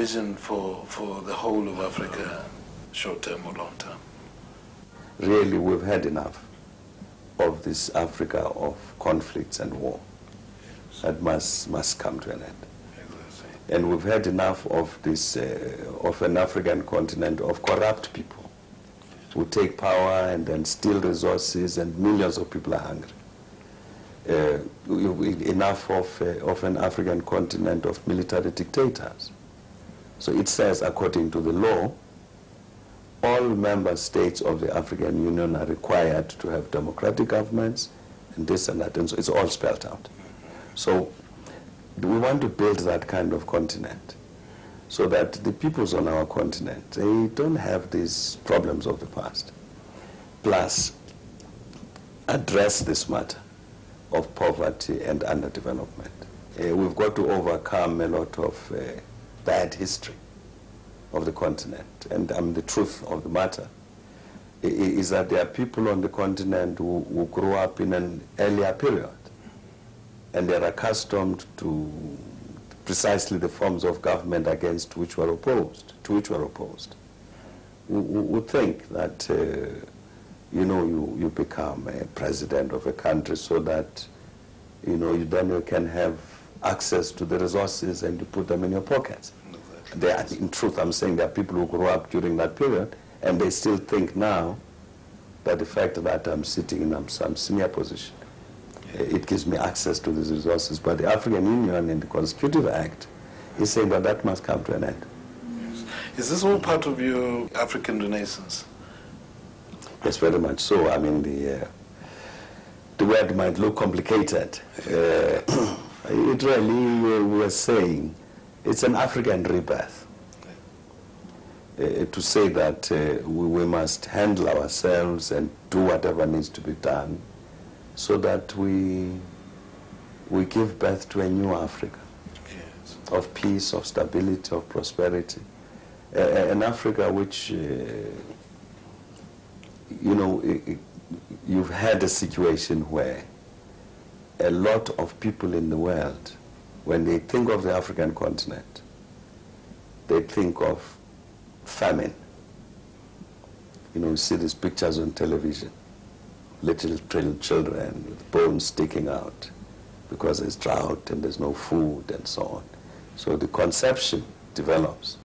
vision for the whole of Africa, short term or long term? Really, we've had enough of this Africa of conflicts and war. Yes. That must come to an end. Exactly. And we've had enough of this, of an African continent of corrupt people who take power and then steal resources, and millions of people are hungry. Enough of an African continent of military dictators. So it says, according to the law, all member states of the African Union are required to have democratic governments and this and that, and so it's all spelled out. So we want to build that kind of continent so that the peoples on our continent, they don't have these problems of the past. Plus, address this matter of poverty and underdevelopment. We've got to overcome a lot of bad history of the continent. And the truth of the matter is that there are people on the continent who grew up in an earlier period, and they're accustomed to precisely the forms of government against which were opposed, to which were opposed. We think that you become a president of a country so that then you can have access to the resources and you put them in your pockets. Exactly. In truth, I'm saying there are people who grew up during that period and they still think now that the fact that I'm sitting in some senior position, it gives me access to these resources. But the African Union in the Constitutive Act is saying that that must come to an end. Yes. Is this all part of your African Renaissance? Yes, very much so. I mean, the word might look complicated. It really, we are saying, it's an African rebirth. To say that we must handle ourselves and do whatever needs to be done so that we give birth to a new Africa. Yes. Of peace, of stability, of prosperity. An Africa which, you've had a situation where a lot of people in the world, when they think of the African continent, they think of famine. You see these pictures on television, little children with bones sticking out because there's drought and there's no food and so on. So the conception develops